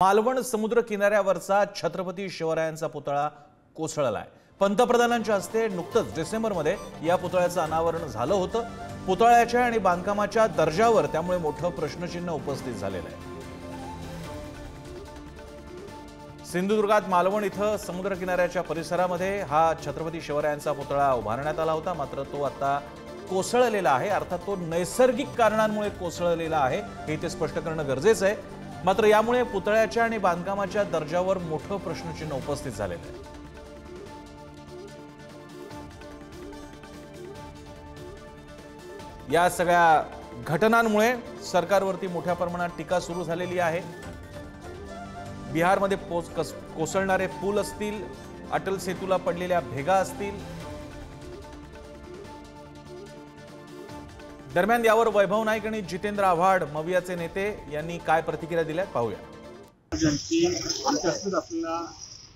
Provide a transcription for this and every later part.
मालवण समुद्र किनाऱ्यावरचा छत्रपती शिवरायांचा पुतळा कोसळलाय। पंतप्रधानांच्या हस्ते नुकतंच डिसेंबरमध्ये या पुतळ्याचं अनावरण झालं होतं। पुतळ्याच्या आणि बांधकामाच्या दर्जावर त्यामुळे मोठं प्रश्नचिन्ह उपस्थित झालेलं आहे। सिंधुदुर्गात मालवण इथं समुद्र किनाऱ्याच्या परिसरामध्ये हा छत्रपती शिवरायांचा पुतळा उभारण्यात आला होता, मात्र तो आता कोसळलेला आहे। अर्थात तो नैसर्गिक कारणांमुळे कोसळलेला आहे हे इथे स्पष्ट करणं गरजेचं आहे। मात्र यामुळे पुतळ्याच्या आणि बांधकामाच्या दर्जावर मोठं प्रश्नचिन्ह उपस्थित झालेलं आहे। या सगळ्या घटनांमुळे सरकारवरती मोठ्या प्रमाणात टीका सुरू झालेली आहे। बिहारमध्ये कोसळणारे पूल असतील, अटल सेतूला पडलेल्या भेगा असतील। दरम्यान यावर वैभव नाईक आणि जितेंद्र आव्हाड मवियाचे नेते यांनी काय प्रतिक्रिया दिल्या पाहूया।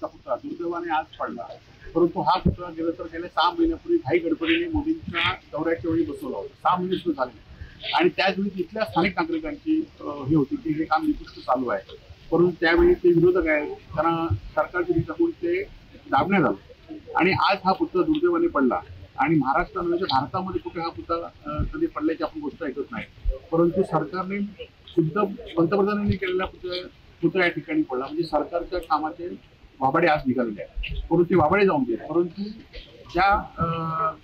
पुतळा दुर्दैवाने आज पडला, परंतु हा पुतळा गेला तर गेल्या 6 महिन्यापूर्वी घाई गडबडीने मोदींच्या दौऱ्याच्या वेळी बसवला होता। 6 महिने सुरू झाले आणि त्याच वेळी तिथल्या स्थानिक नागरिकांची हे होती की हे काम निकृष्ट चालू आहे, परंतु त्यावेळी ते विरोधक आहेत त्यांना सरकारची दिशाभूल ते दाबण्यात आलं आणि आज हा पुतळा दुर्दैवाने पडला। आणि महाराष्ट्रामध्ये भारतामध्ये कुठे हा पुतळा कधी पडल्याची आपण गोष्ट ऐकत नाही, परंतु सरकारने शुद्ध पंतप्रधानांनी केलेला पुतळा या ठिकाणी पडला। म्हणजे सरकारच्या कामाचे वाबाडे आज निघालेले आहेत, परंतु ते वाबाडे जाऊन गेले, परंतु ज्या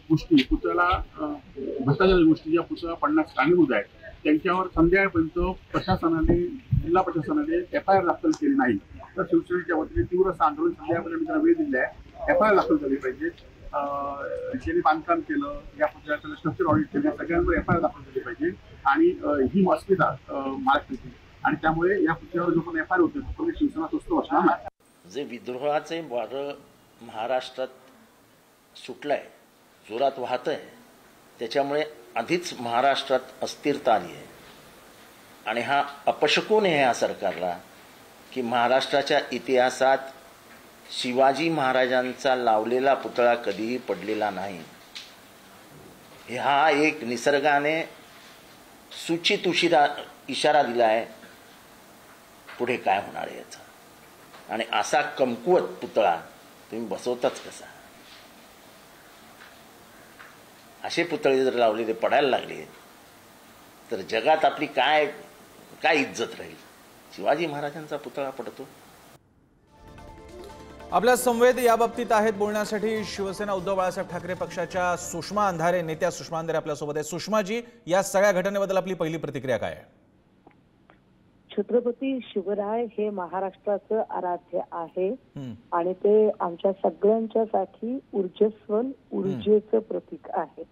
गोष्टी पुतळ्याला भ्रष्टाचार गोष्टी ज्या पुतळा पडण्यास कारणीभूत आहेत त्यांच्यावर संध्याकाळपर्यंत प्रशासनाने जिल्हा प्रशासनाने FIR दाखल केली नाही, तर शिवसेनेच्या वतीने तीव्र असं आंदोलन संध्याकाळपर्यंत त्यांना वेळ दिली आहे। FIR दाखल झाली पाहिजे। ज्यांनी बांधकाम केलं, या पुतळ्याचं स्ट्रक्चर ऑडिट केलं, सगळ्यांवर FIR दाखल झाली पाहिजे आणि ही अस्मिता महाराष्ट्राची, आणि त्यामुळे या पुतळ्यावर जो पण FIR होते तो शिवसेना स्वस्त बसणार नाही। जे विद्रोहाचे वारं महाराष्ट्रात सुटलंय, जोरात वाहतंय, त्याच्यामुळे आधीच महाराष्ट्रात अस्थिरता आली आहे आणि हा अपशकुन आहे या सरकारला की महाराष्ट्राच्या इतिहासात शिवाजी महाराजांचा लावलेला पुतळा कधीही पडलेला नाही। हा एक निसर्गाने सूचित इशारा दिला आहे पुढे काय होणार आहे याचा, आणि असा कमकुवत पुतळा तुम्ही बसवताच कसा? असे पुतळे जर लावलेले पडायला लागले तर जगात आपली काय काय इज्जत राहील? शिवाजी महाराजांचा पुतळा पडतो। आपल्या संवेद याबाबतीत आहेत बोलण्यासाठी शिवसेना उद्धव बाळासाहेब ठाकरे पक्षाच्या सुषमा अंधारे, नेत्या सुषमा अंधारे आपल्यासोबत आहे। सुषमाजी, या सगळ्या घटनेबद्दल आपली पहिली प्रतिक्रिया काय आहे? छत्रपती शिवराय हे महाराष्ट्राचं आराध्य आहे आणि ते आमच्या सगळ्यांच्यासाठी ऊर्जेस्वल ऊर्जेचं प्रतीक आहे।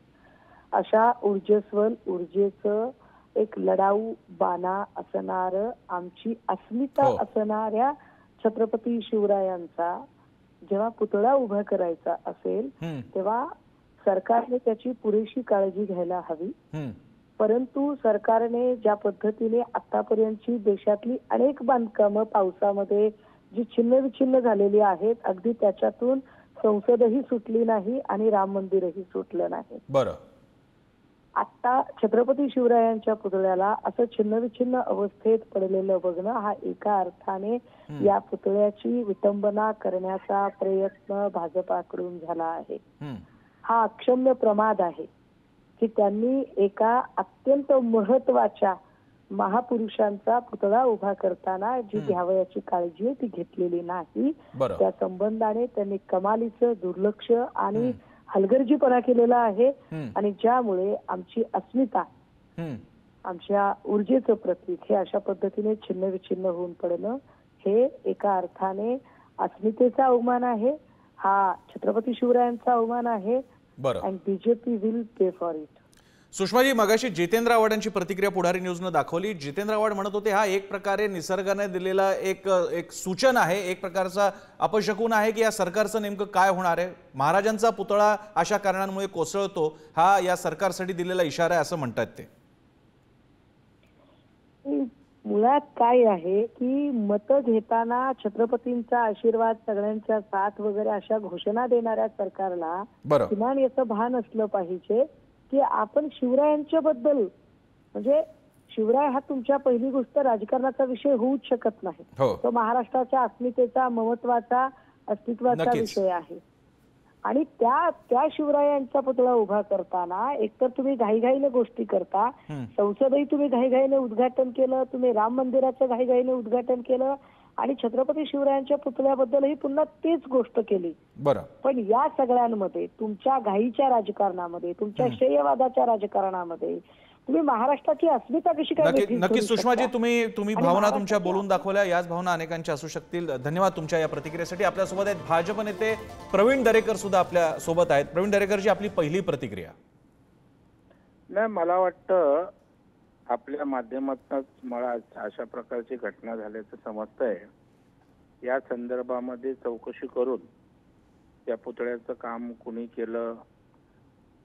अशा ऊर्जेस्वल ऊर्जेचं एक लढाऊ बाणा असणार, आमची अस्मिता असणाऱ्या छत्रपती शिवरायांचा जेव्हा पुतळा उभा करायचा असेल तेव्हा सरकारने त्याची पुरेशी काळजी घ्यायला हवी। परंतु सरकारने ज्या पद्धतीने आतापर्यंतची देशातली अनेक बांधकामं पावसामध्ये जी छिन्नविछिन्न झालेली आहेत, अगदी त्याच्यातून संसदही सुटली नाही आणि राम मंदिरही सुटलं नाही। बरं, आता छत्रपती शिवरायांच्या पुतळ्याला असं छिन्नविछिन्न अवस्थेत पडलेलं बघणं हा एका अर्थाने या पुतळ्याची विटंबना करण्याचा प्रयत्न भाजपाकडून झाला आहे। हा अक्षम्य प्रमाद आहे की त्यांनी एका अत्यंत महत्वाच्या महापुरुषांचा पुतळा उभा करताना जी घ्यावयाची काळजी आहे ती घेतलेली नाही। त्या संबंधाने त्यांनी कमालीचं दुर्लक्ष आणि हलगर्जीपणा केलेला आहे आणि ज्यामुळे आमची अस्मिता, आमच्या ऊर्जेचं प्रतीक हे अशा पद्धतीने छिन्नविछिन्न होऊन पडणं हे एका अर्थाने अस्मितेचा अवमान आहे, हा छत्रपती शिवरायांचा अवमान आहे। and BJP will pay for it. सुषमाजी, मगाशी जितेंद्र आव्हाडांची प्रतिक्रिया पुढारी न्यूजनं दाखवली। जितेंद्र आव्हाड म्हणत होते हा एक प्रकारे निसर्गाने दिलेला एक सूचन आहे, एक प्रकारचा अपशकुन आहे की या सरकारचं नेमकं काय होणार आहे। महाराजांचा पुतळा अशा कारणांमुळे कोसळतो, हा या सरकारसाठी दिलेला इशारा आहे असं म्हणतात ते। मुळात काय आहे की मतं घेताना छत्रपतींचा आशीर्वाद, सगळ्यांचा साथ वगैरे अशा घोषणा देणाऱ्या सरकारला किमान याचं भान असलं पाहिजे की आपण शिवरायांच्या बद्दल म्हणजे शिवराय हा तुमच्या पहिली गोष्ट राजकारणाचा विषय होऊच शकत नाही. हो तो महाराष्ट्राच्या अस्मितेचा, ममत्वाचा, अस्तित्वाचा नक्कीच. विषय आहे. आणि त्या शिवरायांचा पुतळा उभा करताना एकतर तुम्ही घाईघाईने गोष्टी करता, संसदही तुम्ही घाईघाईने उद्घाटन केलं, तुम्ही राम मंदिराचं घाईघाईने उद्घाटन केलं आणि छत्रपती शिवरायांच्या पुतळ्याबद्दलही पुन्हा तेच गोष्ट केली. बरं. पण या सगळ्यांमध्ये तुमच्या घाईच्या राजकारणामध्ये, तुमच्या श्रेयवादाच्या राजकारणामध्ये तुम्ही महाराष्ट्राची अस्मिता कशी काय वेगळी नक्की करू सुषमाजी, शकता? तुम्ही आणि भावना तुमच्या महाराष्ट्राची बोलून दाखवल्या. याच भावना अनेकांच्या असू शकतील. धन्यवाद तुमच्या या प्रतिक्रियेसाठी. आपल्यासोबत आहेत भाजप नेते प्रवीण दरेकर सुद्धा आपल्या सोबत आहेत. प्रवीण दरेकरजी, आपली पहिली प्रतिक्रिया. नाही, मला वाटतं आपल्या माध्यमातूनच मला अशा प्रकारची घटना झाल्याचं समजतंय. या संदर्भामध्ये चौकशी करून त्या पुतळ्याचं काम कुणी केलं,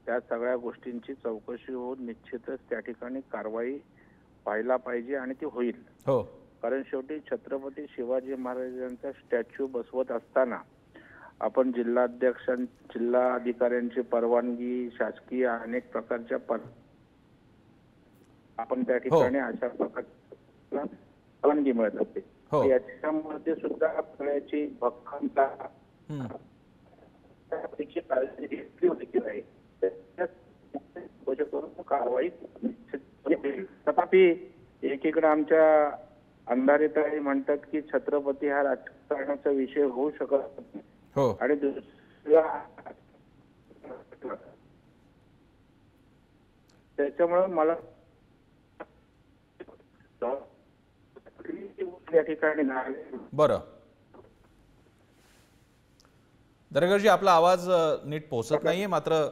त्या सगळ्या गोष्टींची चौकशी होऊन निश्चितच त्या ठिकाणी कारवाई व्हायला पाहिजे आणि ती होईल. हो, कारण शेवटी छत्रपती शिवाजी महाराजांचा स्टॅच्यू बसवत असताना आपण जिल्हा अधिकाऱ्यांची परवानगी, शासकीय अनेक प्रकारच्या आपण त्या ठिकाणी अशा प्रकारची परवानगी मिळत असते. हो. याच्यामध्ये सुद्धा पुतळ्याची भक्कमता काळजी घेतली होती की नाही, कारवाई. तथापि एकीकडे आमच्या अंधारेताई म्हणतात की छत्रपती हा राजकारणाचा विषय होऊ शकत नाही. हो. आणि दुसरा त्याच्यामुळे मला या ठिकाणी बरं. दरेकरजी, आपला आवाज नीट पोहोचत नाहीये. मात्र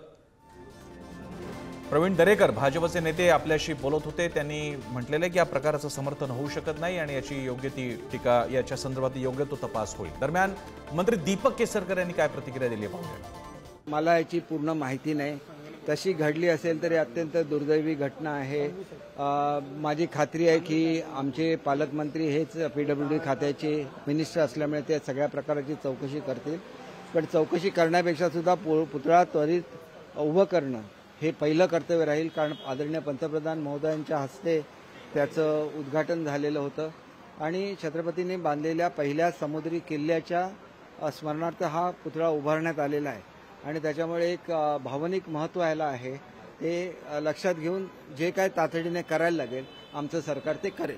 प्रवीण दरेकर भाजपचे नेते आपल्याशी बोलत होते. त्यांनी म्हटलेले की या प्रकाराचं समर्थन होऊ शकत नाही आणि याची योग्य ती टीका, याच्या संदर्भात योग्य तो तपास होईल. दरम्यान मंत्री दीपक केसरकर यांनी काय प्रतिक्रिया दिली पाहूया. मला याची पूर्ण माहिती नाही. तशी घडली असेल तरी अत्यंत दुर्दैवी घटना आहे. माझी खात्री आहे की आमचे पालकमंत्री हेच PWD खात्याचे मिनिस्टर असल्यामुळे ते सगळ्या प्रकाराची चौकशी करतील. पण चौकशी करण्यापेक्षा सुद्धा पुतळा त्वरित उभं करणं हे पहिलं कर्तव्य राहील. कारण आदरणीय पंतप्रधान महोदयांच्या हस्ते त्याचं उद्घाटन झालेलं होतं आणि छत्रपतींनी बांधलेल्या पहिल्या समुद्री किल्ल्याच्या स्मरणार्थ हा पुतळा उभारण्यात आलेला आहे आणि त्याच्यामुळे एक भावनिक महत्त्व याला आहे. ते लक्षात घेऊन जे काय तातडीने करायला लागेल आमचं सरकार ते करेल.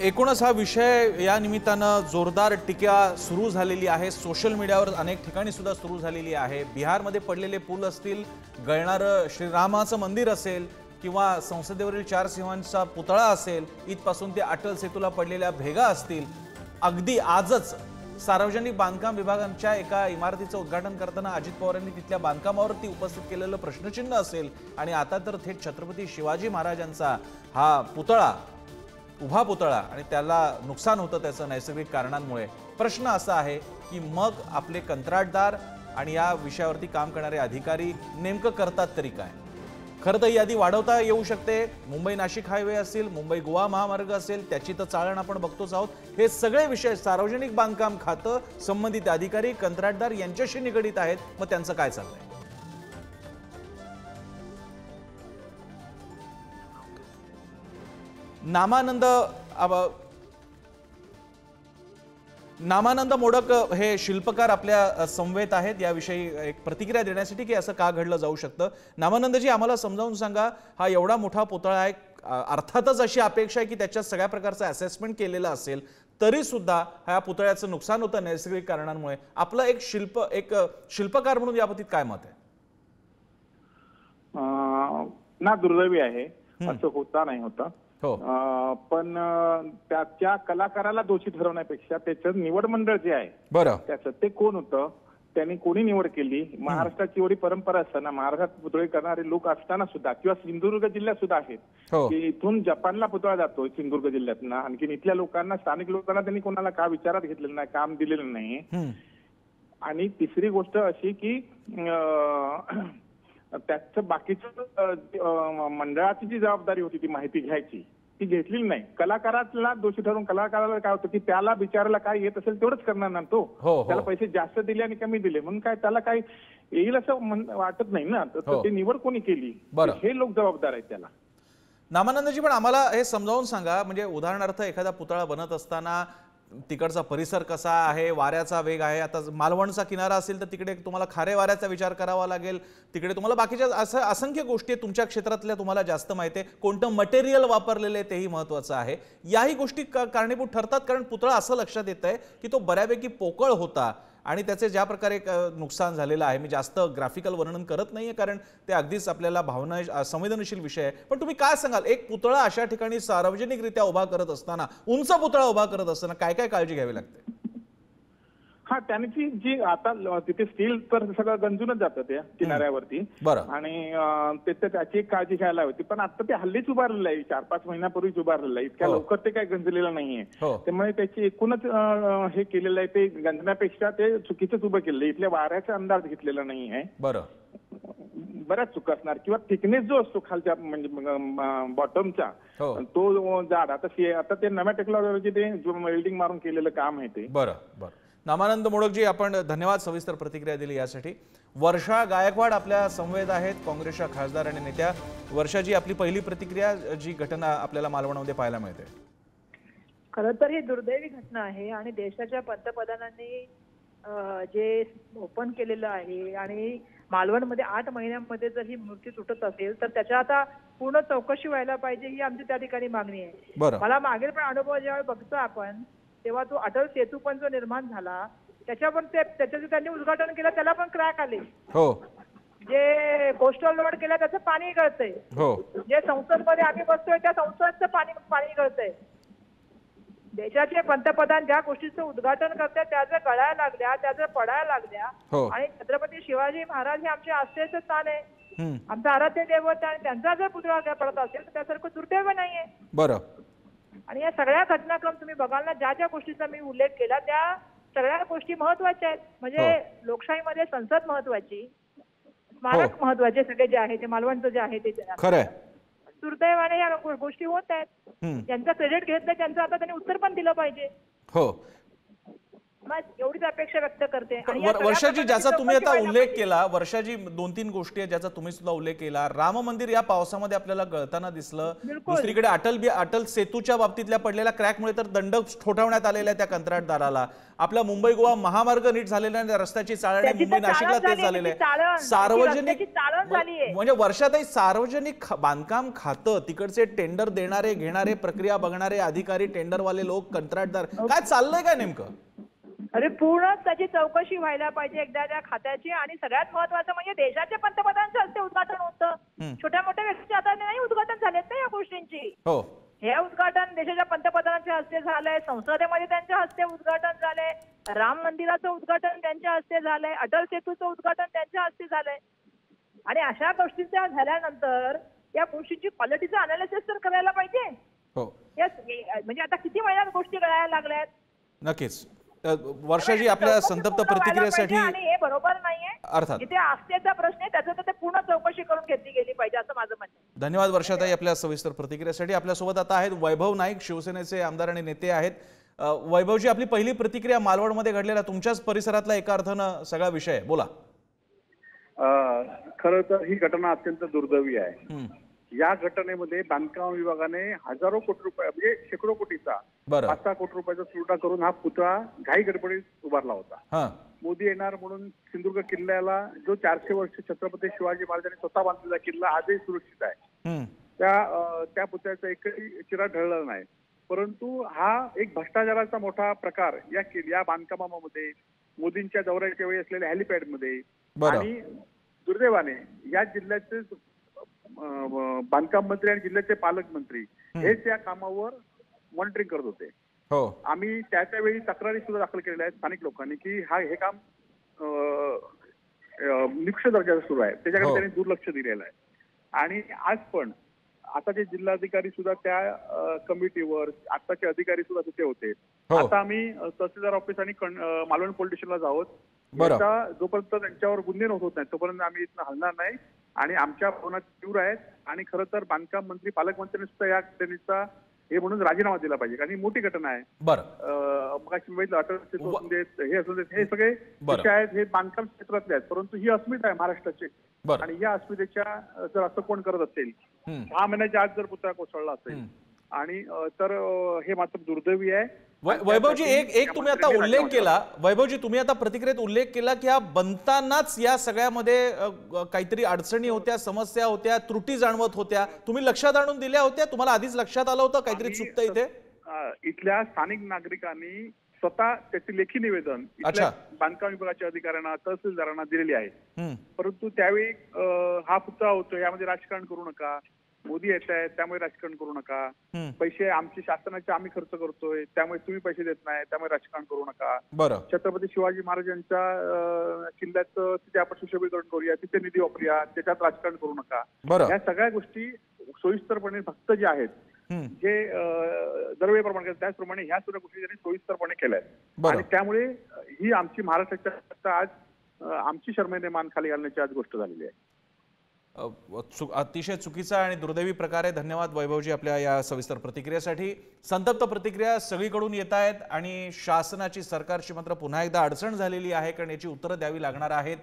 एकूणच हा विषय या निमित्तानं जोरदार टीका सुरू झालेली आहे. सोशल मीडियावर अनेक ठिकाणी सुद्धा सुरू झालेली आहे. बिहारमध्ये पडलेले पूल असतील, गळणारं श्रीरामाचं मंदिर असेल किंवा संसदेवरील 4 सिंहांचा पुतळा असेल, इथपासून ते अटल सेतूला पडलेल्या भेगा असतील. अगदी आजच सार्वजनिक बांधकाम विभागाच्या एका इमारतीचं उद्घाटन करताना अजित पवार यांनी तिथल्या बांधकामावरती उपस्थित केलेलं प्रश्नचिन्ह असेल आणि आता तर थेट छत्रपती शिवाजी महाराजांचा हा पुतळा, उभा पुतळा, आणि त्याला नुकसान होतं त्याचं नैसर्गिक कारणांमुळे. प्रश्न असा आहे की मग आपले कंत्राटदार आणि या विषयावरती काम करणारे अधिकारी नेमकं करतात तरी काय? खरं तर ही यादी वाढवता येऊ शकते. मुंबई नाशिक हायवे असेल, मुंबई गोवा महामार्ग असेल, त्याची तर चाळण आपण बघतोच आहोत. हे सगळे विषय सार्वजनिक बांधकाम खातं, संबंधित अधिकारी, कंत्राटदार यांच्याशी निगडीत आहेत. मग त्यांचं काय चाललंय? नामानंद मोडक हे शिल्पकार आपल्या समवेत आहेत. याविषयी एक प्रतिक्रिया देण्यासाठी की असं का घडलं जाऊ शकतं. नामानंदजी, आम्हाला समजावून सांगा, हा एवढा मोठा पुतळा आहे, अर्थातच अशी अपेक्षा आहे की त्याच्यात सगळ्या प्रकारचं असेसमेंट केलेलं असेल, तरी सुद्धा ह्या पुतळ्याचं नुकसान होतं नैसर्गिक कारणांमुळे. आपलं एक शिल्पकार म्हणून याबाबतीत काय मत आहे? ना दुर्दैवी आहे, असं होता नाही होता. हो. पण त्या कलाकाराला दोषी ठरवण्यापेक्षा त्याचं निवड मंडळ जे आहे, बरं, त्याचं ते कोण होतं, त्यांनी कोणी निवड केली. महाराष्ट्राची एवढी परंपरा असताना, महाराष्ट्रात पुतळे करणारे लोक असताना सुद्धा, किंवा सिंधुदुर्ग जिल्ह्यात सुद्धा आहेत की इथून जपानला पुतळा जातो सिंधुदुर्ग जिल्ह्यातनं, आणखी इथल्या लोकांना, स्थानिक लोकांना त्यांनी कोणाला का विचारात घेतलेलं नाही, काम दिलेलं नाही. आणि तिसरी गोष्ट अशी की त्याचं बाकीचं मंडळाची जी जबाबदारी होती ती माहिती घ्यायची, ती घेतलेली नाही. कलाकाराला दोषी ठरवून, कलाकाराला काय होतं की त्याला बिचारायला काय येत असेल तेवढंच करणार ना तो. त्याला पैसे जास्त दिले आणि कमी दिले म्हणून काय त्याला काय येईल असं वाटत नाही ना. तर ते निवड कोणी केली हे लोक जबाबदार आहेत त्याला. नामानंदजी, पण आम्हाला हे समजावून सांगा, म्हणजे उदाहरणार्थ एखादा पुतळा बनत असताना तिकडचा परिसर कसा आहे, वाऱ्याचा वेग आहे. आता मालवणचा किनारा असेल तर तिकडे तुम्हाला खारे वाऱ्याचा विचार करावा लागेल, तिकडे तुम्हाला बाकीच्या असं असंख्य गोष्टी तुमच्या क्षेत्रातल्या तुम्हाला जास्त माहिती आहे, कोणतं मटेरियल वापरलेलं आहे तेही महत्त्वाचं आहे. याही गोष्टी कारणीभूत ठरतात, कारण पुतळा असं लक्षात येत आहे की तो बऱ्यापैकी पोकळ होता आणि त्याचे ज्या प्रकारे नुकसान झालेलं आहे, मी जास्त ग्राफिकल वर्णन करत नाहीये कारण ते अगदीच आपल्याला भावना संवेदनशील विषय आहे. पण तुम्ही काय सांगाल, एक पुतळा अशा ठिकाणी सार्वजनिकरित्या उभा करत असताना, उंच पुतळा उभा करत असताना काय काय काळजी घ्यावी लागते? हा, त्यांची जी आता तिथे स्टील तर सगळं गंजूनच जातं त्या किनाऱ्यावरती, आणि त्याची एक काळजी घ्यायला होती. पण आता ते हल्लीच उभारलेलं आहे, 4-5 महिन्यापूर्वीच उभारलेलं आहे, इतक्या लवकर ते काही गंजलेलं नाहीये. त्यामुळे त्याची एकूणच हे केलेलं आहे, ते गंजण्यापेक्षा ते चुकीचंच उभं केलेलं आहे. इथल्या वाऱ्याचा अंदाज घेतलेला नाहीये. बऱ्याच चुका असणार, किंवा थिकनेस जो असतो खालच्या म्हणजे बॉटमचा तो जाड. आता ते नव्या टेक्नॉलॉजी ते वेल्डिंग मारून केलेलं काम आहे ते. बरं. नामानंद मोडकजी, आपण धन्यवाद सविस्तर प्रतिक्रिया दिली यासाठी. वर्षा गायकवाड आपल्या संवेद आहेत, काँग्रेसच्या खासदार आणि नेत्या. वर्षाजी, आपली पहिली प्रतिक्रिया, जी घटना आपल्याला मालवणमध्ये पाहायला मिळते. खरं तर ही दुर्दैवी घटना आहे आणि देशाच्या पंतप्रधानांनी जे ओपन केलेलं आहे आणि मालवणमध्ये 8 महिन्यांमध्ये जर ही मूर्ती तुटत असेल तर त्याच्या आता पूर्ण चौकशी व्हायला पाहिजे, ही आमची त्या ठिकाणी मागणी आहे. मला मागील पण अनुभव ज्यावेळी बघतो आपण, तेव्हा तो अटल सेतू पण जो निर्माण झाला त्याचं त्यांनी उद्घाटन केलं, त्याला पण क्रॅक आले. जे कोस्टल रोड केला त्याचं पाणी गळतंय. जे संसदमध्ये आम्ही बसतोय त्या संसदचं पाणी गळतंय. देशाचे पंतप्रधान ज्या गोष्टीचं उद्घाटन करतात त्या जर गळायला लागल्या, त्या जर पडायला लागल्या, आणि छत्रपती शिवाजी महाराज हे आमचे आस्थेचं स्थान आहे, आमचं आराध्य दैवत, आणि त्यांचा जर पुतळा पडत असेल तर त्यासारखं दुर्दैव नाहीये. आणि या सगळ्या घटनाक्रम तुम्ही बघाल ना, ज्या ज्या गोष्टीचा मी उल्लेख केला त्या सगळ्या गोष्टी महत्वाच्या आहेत. म्हणजे लोकशाहीमध्ये संसद महत्वाची, स्मारक महत्वाचे, सगळे जे आहे ते मालवणचं जे आहे ते खरं. दुर्दैवाने या गोष्टी होत आहेत. ज्यांचं क्रेडिट घेतलं त्यांचं आता त्यांनी उत्तर पण दिलं पाहिजे. एवढीच अपेक्षा व्यक्त करते. वर्षाजी, ज्याचा तुम्ही आता उल्लेख केला, वर्षाजी 2-3 गोष्टी आहेत ज्याचा तुम्ही सुद्धा उल्लेख केला. राम मंदिर या पावसामध्ये आपल्याला गळताना दिसलं. दुसरीकडे अटल सेतूच्या बाबतीतल्या पडलेल्या क्रॅकमुळे तर दंड ठोठावण्यात आलेला त्या कंत्राटदाराला. आपला मुंबई गोवा महामार्ग नीट झालेला नाही, रस्त्याची चाळणी मुंबई नाशिकला तेच झालेलं आहे. सार्वजनिक म्हणजे वर्षातही सार्वजनिक बांधकाम खातं, तिकडचे टेंडर देणारे घेणारे, प्रक्रिया बघणारे अधिकारी, टेंडरवाले लोक, कंत्राटदार, काय चाललंय काय नेमकं? अरे पूर्ण त्याची चौकशी व्हायला पाहिजे एकदा त्या खात्याची. आणि सगळ्यात महत्वाचं म्हणजे देशाच्या पंतप्रधानांच्या हस्ते उद्घाटन होतं, छोट्या मोठ्या व्यक्तीच्या हाताने नाही उद्घाटन झालेत ना या गोष्टींची. हे उद्घाटन देशाच्या पंतप्रधानांच्या हस्ते झालंय, संसदेमध्ये त्यांच्या हस्ते उद्घाटन झालंय, राम मंदिराचं उद्घाटन त्यांच्या हस्ते झालंय, अटल सेतूचं उद्घाटन त्यांच्या हस्ते झालंय. आणि अशा गोष्टींच्या झाल्यानंतर या गोष्टींची क्वालिटीचं अनालिसिस तर करायला पाहिजे. म्हणजे आता किती महिन्यात गोष्टी कळायला लागल्यात. नक्कीच. वर्षाजी, आपल्या संतप्त प्रतिक्रियेसाठी. आणि हे बरोबर नाहीये, अर्थात जिथे आस्थेचा प्रश्न आहे त्याचं तर ते पूर्ण चौकशी करून घेतली गेली पाहिजे असं माझं म्हणणं आहे. धन्यवाद वर्षाताई आपल्या सविस्तर प्रतिक्रियेसाठी. आपल्यासोबत आता आहेत वैभव नाईक, शिवसेनेचे आमदार आणि नेते आहेत. वैभवजी, आपली पहिली प्रतिक्रिया मालवणमध्ये घडलेला तुमच्याच परिसरातला एका अर्थानं सगळा विषय आहे, बोला. खरं तर ही घटना अत्यंत दुर्दैवी आहे. या घटनेमध्ये बांधकाम विभागाने हजारो कोटी रुपये म्हणजे शेकडो कोटीचा 5-6 कोटी रुपयाचा चुरटा करून हा पुतळा घाई गडबडीत उभारला होता. मोदी येणार म्हणून सिंधुदुर्ग किल्ल्याला जो 400 वर्ष छत्रपती शिवाजी महाराजांनी स्वतः बांधलेला किल्ला आजही सुरक्षित आहे. त्या पुतळ्याचा एकही चिरा ढळला नाही. परंतु हा एक भ्रष्टाचाराचा मोठा प्रकार या बांधकामामध्ये, मोदींच्या दौऱ्याच्या वेळी असलेल्या हेलिपॅडमध्ये, आणि दुर्दैवाने या जिल्ह्याचे बांधकाम मंत्री आणि जिल्ह्याचे पालकमंत्री हेच या कामावर मॉनिटरिंग करत होते. आम्ही त्याच्या वेळी तक्रारी सुद्धा दाखल केलेल्या आहेत स्थानिक लोकांनी की हे काम निकृष्ट दर्जाचं सुरू आहे, त्याच्याकडे त्यांनी दुर्लक्ष दिलेलं आहे. आणि आज पण आता जे जिल्हाधिकारी सुद्धा त्या कमिटीवर, आताचे अधिकारी सुद्धा तिथे होते. आता आम्ही तहसीलदार ऑफिस आणि मालवण पोलीस स्टेशनला जाऊत. जोपर्यंत त्यांच्यावर गुन्हे होत नाही तोपर्यंत आम्ही इथं हलणार नाही. आणि आमच्या भवनात तीव्र आहेत. आणि खरं तर बांधकाम मंत्री, पालकमंत्र्यांनी सुद्धा या घटनेचा हे म्हणून राजीनामा दिला पाहिजे, कारण ही मोठी घटना आहे. मगाशी मुंबईतलं अटल सेतू असू देत, हे असू देत, हे सगळे विषय आहेत, हे बांधकाम क्षेत्रातले आहेत. परंतु ही अस्मिता आहे महाराष्ट्राची आणि या अस्मितेच्या जर असं कोण करत असेल, 6 महिन्याच्या आत जर पुतळा कोसळला असेल आणि तर हे मात्र दुर्दैवी आहे. वैभवजी, एक तुम्ही आता उल्लेख केला, वैभवजी तुम्ही आता प्रतिक्रियेत उल्लेख केला की हा बनतानाच या सगळ्यामध्ये काहीतरी अडचणी होत्या, समस्या होत्या, त्रुटी जाणवत होत्या, तुम्ही लक्षात आणून दिल्या होत्या, तुम्हाला आधीच लक्षात आलं होतं काहीतरी चुकतं इथे? इथल्या स्थानिक नागरिकांनी स्वतः त्याचे लेखी निवेदन इथल्या बांधकाम विभागाच्या अधिकाऱ्यांना, तहसीलदारांना दिलेले आहे. परंतु त्यावेळी हा पुतळा होतो, यामध्ये राजकारण करू नका, मोदी येत आहेत त्यामुळे राजकारण करू नका, पैसे आमचे शासनाचे आम्ही खर्च करतोय त्यामुळे तुम्ही पैसे देत नाही त्यामुळे राजकारण करू नका, छत्रपती शिवाजी महाराजांच्या किल्ल्याचं तिथे आपण सुशोभीकरण करूया, तिथे निधी वापरूया, त्याच्यात राजकारण करू नका, या सगळ्या गोष्टी सोयीस्करपणे फक्त जे आहेत जे दरवेळेप्रमाणे त्याचप्रमाणे ह्या सुद्धा गोष्टी त्यांनी सोयीस्करपणे केल्या आहेत. आणि त्यामुळे ही आमची महाराष्ट्राच्या आज आमची शर्मेने मान खाली घालण्याची आज गोष्ट झालेली आहे. अतिशय चुकीचा आणि दुर्दैवी प्रकारे. धन्यवाद वैभवजी आपल्या या सविस्तर प्रतिक्रियेसाठी. संतप्त प्रतिक्रिया सगळीकडून येत आहेत आणि शासनाची, सरकारची मात्र पुन्हा एकदा अडचण झालेली आहे, कारण याची उत्तरं द्यावी लागणार आहेत.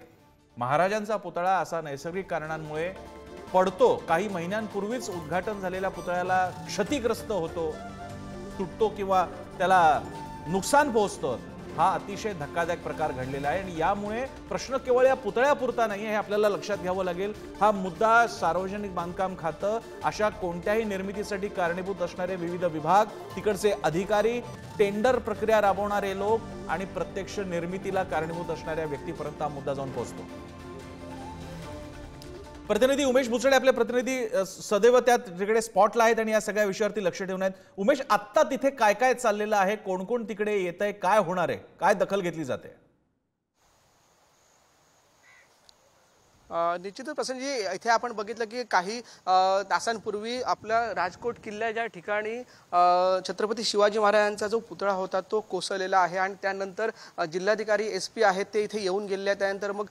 महाराजांचा पुतळा असा नैसर्गिक कारणांमुळे पडतो, काही महिन्यांपूर्वीच उद्घाटन झालेल्या पुतळ्याला क्षतिग्रस्त होतो, तुटतो किंवा त्याला नुकसान पोहोचतं, हा अतिशय धक्कादायक प्रकार घडलेला आहे. आणि यामुळे प्रश्न केवळ या पुतळ्यापुरता नाही हे आपल्याला लक्षात घ्यावं लागेल. हा मुद्दा सार्वजनिक बांधकाम खातं, अशा कोणत्याही निर्मितीसाठी कारणीभूत असणारे विविध विभाग, तिकडचे अधिकारी, टेंडर प्रक्रिया राबवणारे लोक आणि प्रत्यक्ष निर्मितीला कारणीभूत असणाऱ्या व्यक्तीपर्यंत हा मुद्दा जाऊन पोहोचतो. प्रतिनिधी उमेश भुसडे आपले प्रतिनिधी सदैव त्या तिकडे स्पॉटला आहेत आणि या सगळ्या विषयावरती लक्ष ठेवून आहेत. उमेश, आत्ता तिथे काय काय चाललेलं आहे, कोण कोण तिकडे येत आहे, काय होणार आहे, काय दखल घेतली जाते? निश्चितच प्रसन्नजी, इथे आपण बघितलं की काही तासांपूर्वी आपल्या राजकोट किल्ल्याच्या ठिकाणी छत्रपती शिवाजी महाराजांचा जो पुतळा होता तो कोसळलेला आहे आणि त्यानंतर जिल्हाधिकारी SP आहेत ते इथे येऊन गेले. त्यानंतर मग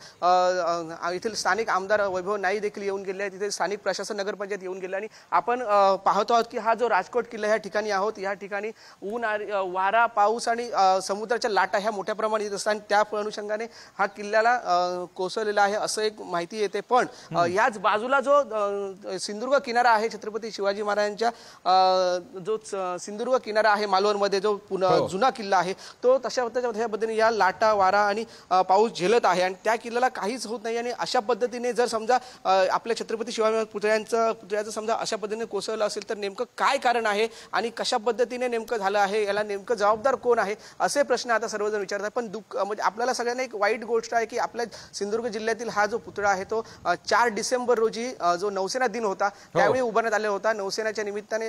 येथील स्थानिक आमदार वैभव नाई देखील येऊन गेले आहेत, तिथे स्थानिक प्रशासन, नगरपंचायत येऊन गेले. आणि आपण पाहतो आहोत की हा जो राजकोट किल्ला ह्या ठिकाणी आहोत, या ठिकाणी ऊन, वारा, पाऊस आणि समुद्राच्या लाटा ह्या मोठ्या प्रमाणात येत असतात आणि त्या अनुषंगाने हा किल्ल्याला कोसळलेला आहे असं एक माहिती येते. पण याच बाजूला जो सिंधुदुर्ग किनारा आहे, छत्रपती शिवाजी महाराजांच्या जो सिंधुदुर्ग किनारा आहे मालवणमध्ये, जो जुना किल्ला आहे, तो तशा पद्धतीने या लाटा, वारा आणि पाऊस झेलत आहे आणि त्या किल्ल्याला काहीच होत नाही. आणि अशा पद्धतीने जर समजा आपल्या छत्रपती शिवाजी पुतळ्याचं समजा अशा पद्धतीने कोसळलं असेल तर नेमकं काय कारण आहे आणि कशा पद्धतीने नेमकं झालं आहे, याला नेमकं जबाबदार कोण आहे, असे प्रश्न आता सर्वजण विचारतात. पण म्हणजे आपल्याला सगळ्यांना एक वाईट गोष्ट आहे की आपल्या सिंधुदुर्ग जिल्ह्यातील हा जो पुतळा आहे तो 4 डिसेंबर रोजी जो नौसेना दिन होता त्यावेळी उभारण्यात आलेला होता. नौसेनाच्या निमित्ताने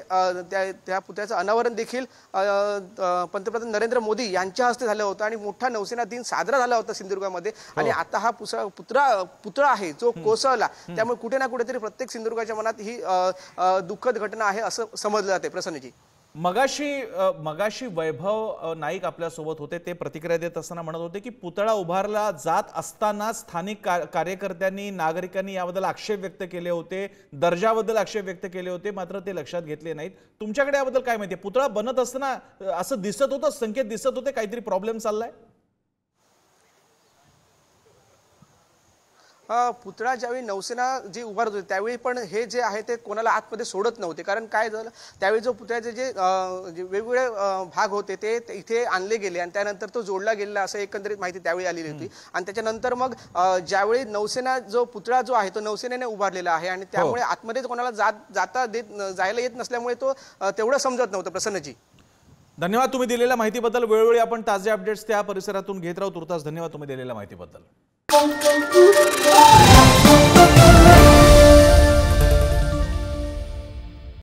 त्या पुतळ्याचं अनावरण देखील पंतप्रधान नरेंद्र मोदी यांच्या हस्ते झालं होतं आणि मोठा नौसेना दिन साजरा झाला होता सिंधुदुर्गामध्ये. आणि आता हा पुतळा आहे जो कोसळला, त्यामुळे कुठे ना कुठेतरी प्रत्येक सिंधुदुर्गाच्या मनात ही दुःखद घटना आहे असं समजलं जाते. प्रसन्नजी, मगाशी वैभव नाईक आपल्या सोबत होते, ते प्रतिक्रिया देत असताना म्हणत होते की पुतळा उभारला जात असताना स्थानिक कार्यकर्त्यांनी, नागरिकांनी याबद्दल आक्षेप व्यक्त केले होते, दर्जाबद्दल आक्षेप व्यक्त केले होते, मात्र ते लक्षात घेतले नाहीत. तुमच्याकडे याबद्दल काय माहिती? पुतळा बनत असताना असं दिसत होतं, संकेत दिसत होते काहीतरी प्रॉब्लेम चाललाय? पुतळा ज्यावेळी नौसेना जी उभारत होती त्यावेळी पण हे जे आहे ते कोणाला आतमध्ये सोडत नव्हते. कारण काय झालं, त्यावेळी जो पुतळ्याचे जे वेगवेगळे भाग होते ते इथे आणले गेले आणि त्यानंतर तो जोडला गेलेला असं एकंदरीत माहिती त्यावेळी आलेली होती. आणि त्याच्यानंतर मग ज्यावेळी नौसेना जो पुतळा जो आहे तो नौसेनेने उभारलेला आहे आणि त्यामुळे आतमध्ये कोणाला जायला येत नसल्यामुळे तो तेवढं समजत नव्हतं. प्रसन्नजी, धन्यवाद तुम्ही दिलेल्या माहितीबद्दल. वेळोवेळी आपण ताजे अपडेट्स त्या परिसरातून घेत राहू. तुर्तास धन्यवाद तुम्ही दिलेल्या माहितीबद्दल.